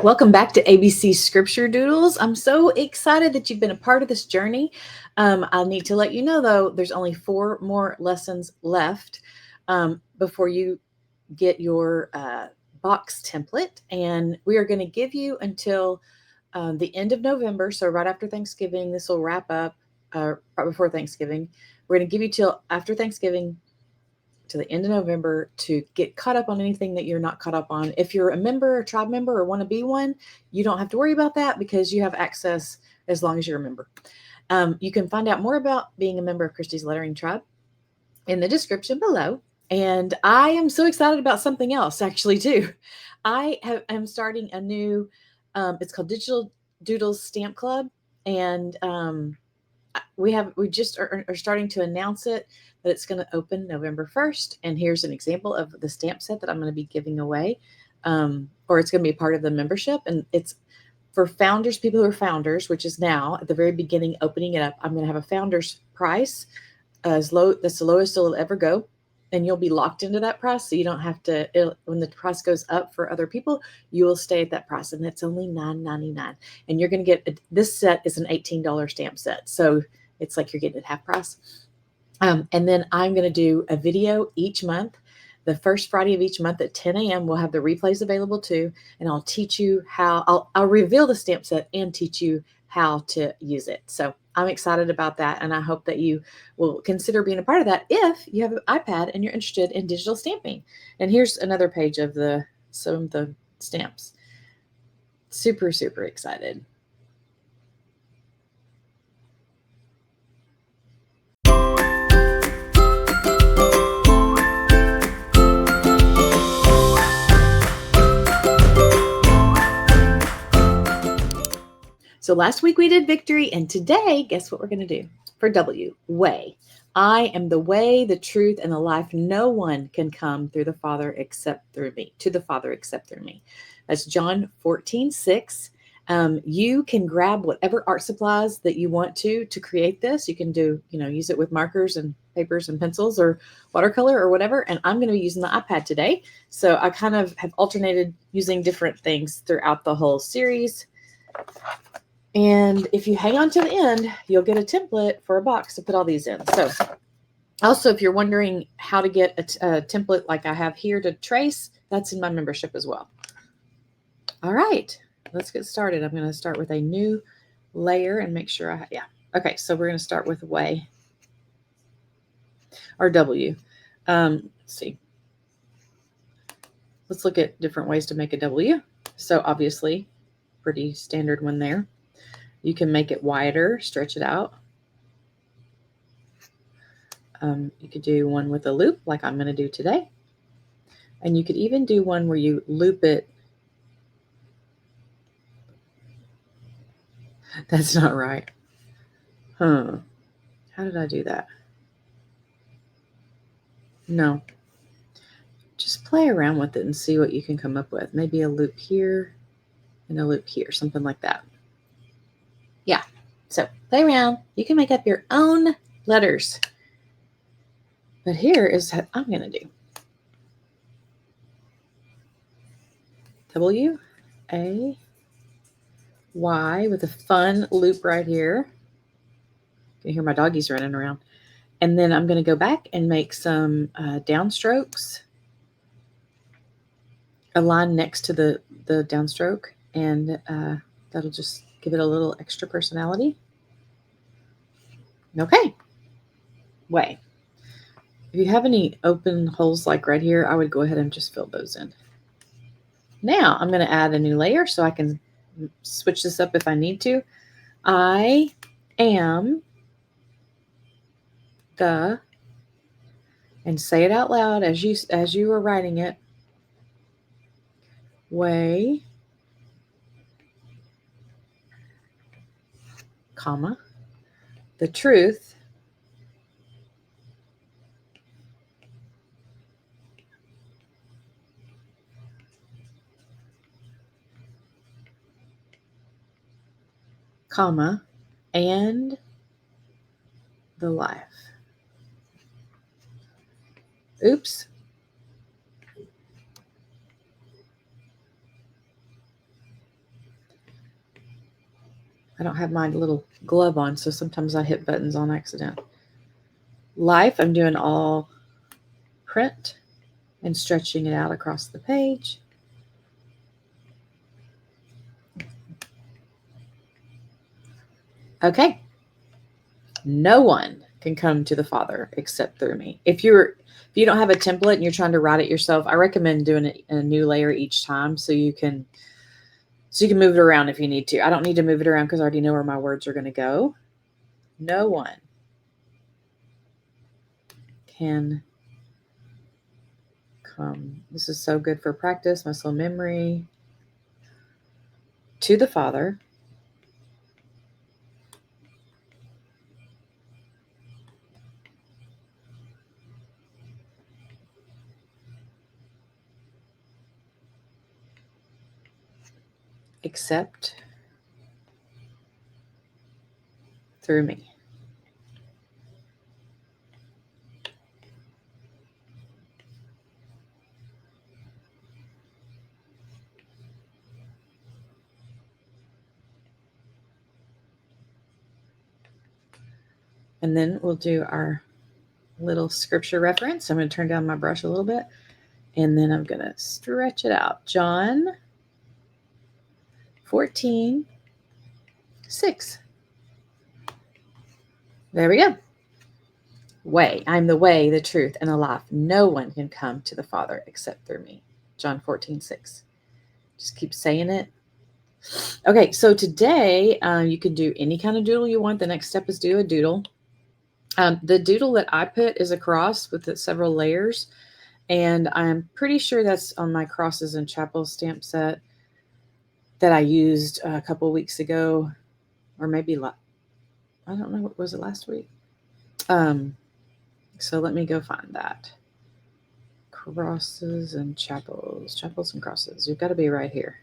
Welcome back to ABC Scripture Doodles. I'm so excited that you've been a part of this journey. I need to let you know, though, there's only 4 more lessons left before you get your box template. And we are going to give you until the end of November. So right after Thanksgiving, this will wrap up right before Thanksgiving. We're going to give you till after Thanksgiving to the end of November to get caught up on anything that you're not caught up on. If you're a member, a tribe member, or want to be one, you don't have to worry about that because you have access as long as you're a member. You can find out more about being a member of Christy's Lettering Tribe in the description below. And I am so excited about something else actually too. I'm starting a new, it's called Digital Doodles Stamp Club. And we just are starting to announce it, that it's going to open November 1st. And here's an example of the stamp set that I'm going to be giving away, or it's going to be part of the membership. And it's for founders, people who are founders, which is now at the very beginning, opening it up. I'm going to have a founder's price that's the lowest it'll ever go. And you'll be locked into that price. So you don't have to, when the price goes up for other people, you will stay at that price. And it's only $9.99. And you're going to get, this set is an $18 stamp set. So it's like you're getting it half price. And then I'm going to do a video each month. The first Friday of each month at 10 a.m. we'll have the replays available too. And I'll teach you how, I'll reveal the stamp set and teach you how to use it. So I'm excited about that. And I hope that you will consider being a part of that if you have an iPad and you're interested in digital stamping. And here's another page of some of the stamps. Super, super excited. So last week we did victory, and today, guess what we're going to do for W? Way. I am the way, the truth, and the life. No one can come through the Father except through me, to the Father except through me. That's John 14:6. You can grab whatever art supplies that you want to create this. You can use it with markers and papers and pencils or watercolor or whatever. And I'm going to be using the iPad today. So I kind of have alternated using different things throughout the whole series. And if you hang on to the end, you'll get a template for a box to put all these in. So also, if you're wondering how to get a template like I have here to trace, that's in my membership as well. All right, let's get started. I'm going to start with a new layer and make sure Okay, so we're going to start with way or W. Let's see. Let's look at different ways to make a W. So obviously, pretty standard one there. You can make it wider, stretch it out. You could do one with a loop like I'm going to do today. And you could even do one where you loop it. That's not right. How did I do that? No. Just play around with it and see what you can come up with. Maybe a loop here and a loop here, something like that. Yeah. So play around. You can make up your own letters. But here is what I'm going to do. W, A, Y with a fun loop right here. You can hear my doggies running around. And then I'm going to go back and make some downstrokes. A line next to the downstroke. And that'll just give it a little extra personality. Okay. Way. If you have any open holes like right here, I would go ahead and just fill those in. Now I'm going to add a new layer so I can switch this up if I need to. I am the, and say it out loud as you are writing it, way, comma, the truth, comma, and the life. Oops. I don't have my little glove on, so sometimes I hit buttons on accident. Life, I'm doing all print and stretching it out across the page. Okay. No one can come to the Father except through me. If you don't have a template and you're trying to write it yourself, I recommend doing it in a new layer each time so you can move it around if you need to. I don't need to move it around because I already know where my words are going to go. No one can come. This is so good for practice, muscle memory. To the Father except through me. And then we'll do our little scripture reference. I'm going to turn down my brush a little bit, and then I'm going to stretch it out. John 14:6. There we go. Way. I'm the way, the truth, and the life. No one can come to the Father except through me. John 14:6. Just keep saying it. Okay, so today you can do any kind of doodle you want. The next step is do a doodle. The doodle that I put is a cross with several layers, and I'm pretty sure that's on my Crosses and Chapels stamp set that I used a couple weeks ago, or maybe I don't know, was it last week? So let me go find that. Crosses and Chapels, Chapels and Crosses. You've got to be right here.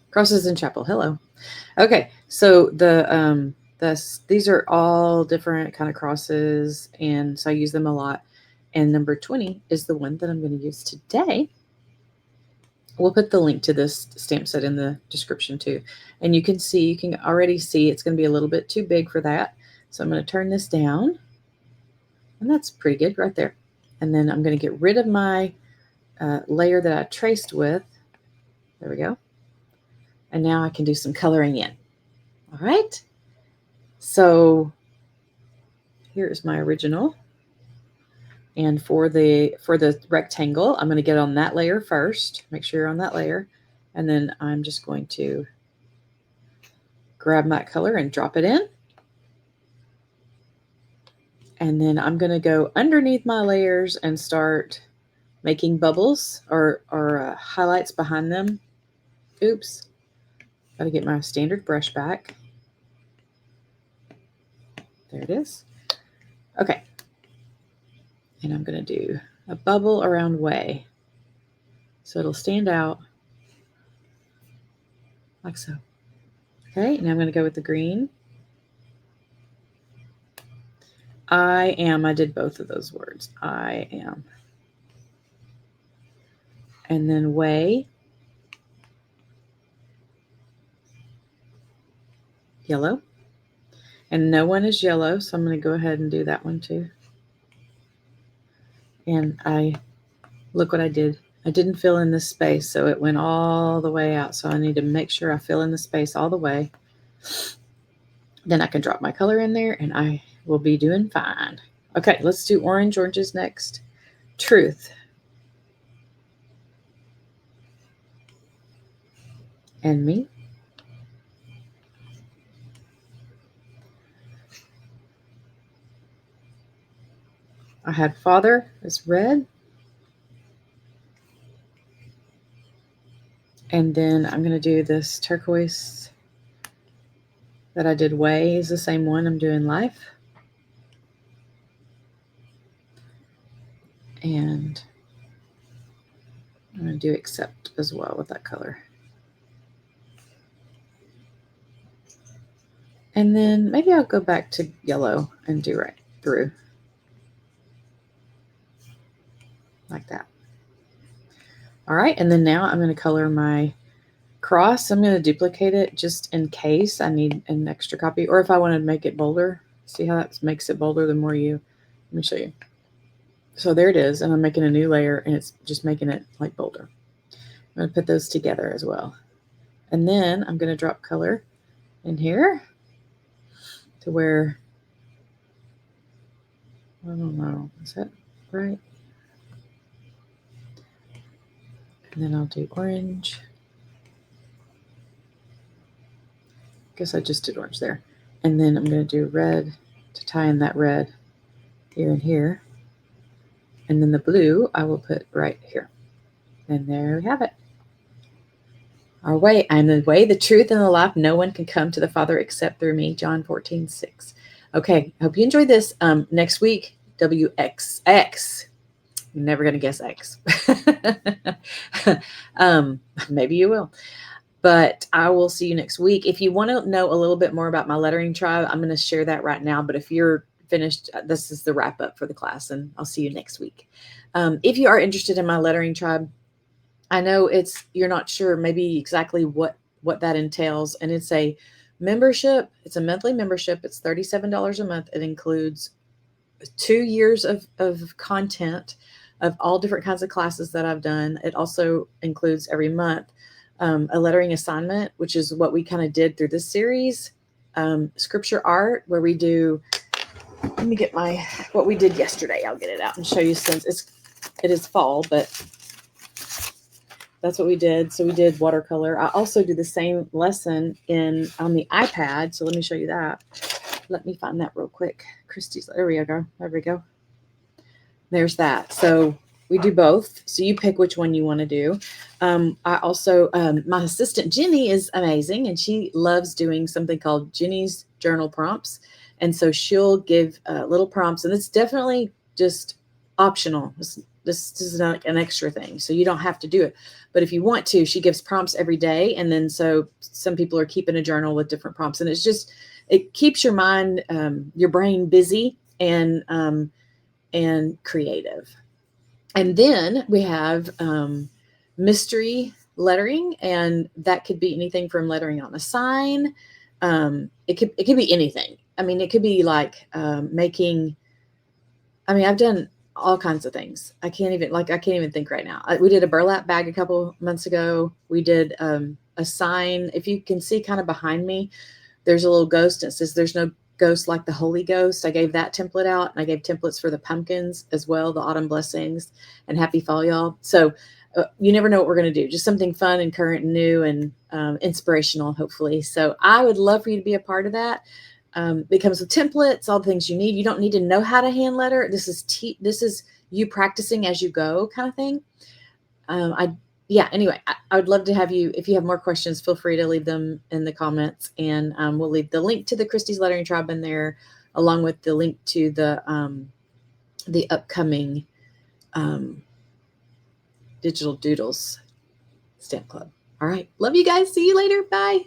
Crosses and Chapel. Hello. Okay, so these are all different kind of crosses, and so I use them a lot. And number 20 is the one that I'm going to use today. We'll put the link to this stamp set in the description too. And you can already see it's going to be a little bit too big for that. So I'm going to turn this down, and that's pretty good right there. And then I'm going to get rid of my layer that I traced with. There we go. And now I can do some coloring in. All right. So here's my original. And for the rectangle, I'm going to get on that layer first. Make sure you're on that layer. And then I'm just going to grab my color and drop it in. And then I'm going to go underneath my layers and start making bubbles or highlights behind them. Oops. Got to get my standard brush back. There it is. Okay. And I'm going to do a bubble around way. So it'll stand out like so. Okay, and I'm going to go with the green. I did both of those words. I am. And then way. Yellow. And no one is yellow, so I'm going to go ahead and do that one too. And look what I did. I didn't fill in this space, so it went all the way out. So I need to make sure I fill in the space all the way. Then I can drop my color in there, and I will be doing fine. Okay, let's do orange. Orange is next. Truth. And me. I had Father as red. And then I'm going to do this turquoise that I did way is the same one. I'm doing life. And I'm going to do accept as well with that color. And then maybe I'll go back to yellow and do right through. Like that. All right, and then now I'm going to color my cross. I'm going to duplicate it just in case I need an extra copy, or if I want to make it bolder. See how that makes it bolder the more you, let me show you. So there it is, and I'm making a new layer, and it's just making it like bolder. I'm going to put those together as well. And then I'm going to drop color in here to where, I don't know, is that right? And then I'll do orange. Guess I just did orange there. And then I'm going to do red to tie in that red here and here. And then the blue I will put right here. And there we have it. Our way, I am the way, the truth, and the life. No one can come to the Father except through me. John 14:6. Okay, hope you enjoyed this. Next week, WXX. You're never going to guess X. Maybe you will. But I will see you next week. If you want to know a little bit more about my lettering tribe, I'm going to share that right now. But if you're finished, this is the wrap up for the class, and I'll see you next week. If you are interested in my lettering tribe, I know you're not sure maybe exactly what that entails. And it's a membership. It's a monthly membership. It's $37 a month. It includes 2 years of content of all different kinds of classes that I've done. It also includes every month a lettering assignment, which is what we kind of did through this series. Scripture art, where we do, let me get what we did yesterday. I'll get it out and show you, since it is fall, but that's what we did. So we did watercolor. I also do the same lesson on the iPad. So let me show you that. Let me find that real quick. Christy's, there we go. There we go. There's that. So we do both. So you pick which one you want to do. I also, my assistant Jenny is amazing, and she loves doing something called Jenny's Journal Prompts. And so she'll give little prompts, and it's definitely just optional. This is not an extra thing, so you don't have to do it. But if you want to, she gives prompts every day. And then so some people are keeping a journal with different prompts, and it keeps your mind, your brain busy and creative. And then we have mystery lettering, and that could be anything from lettering on a sign. It could be anything. I mean, it could be like making. I mean, I've done all kinds of things. I can't even think right now. We did a burlap bag a couple months ago. We did a sign. If you can see kind of behind me, there's a little ghost. It says, "There's no ghost like the Holy Ghost." I gave that template out, and I gave templates for the pumpkins as well, the autumn blessings, and happy fall, y'all. So you never know what we're going to do. Just something fun and current and new and inspirational, hopefully. So I would love for you to be a part of that. It comes with templates, all the things you need. You don't need to know how to hand letter. This is you practicing as you go kind of thing. Anyway, I would love to have you. If you have more questions, feel free to leave them in the comments, and we'll leave the link to the Christie's Lettering Tribe in there, along with the link to the upcoming Digital Doodles Stamp Club. All right. Love you guys. See you later. Bye.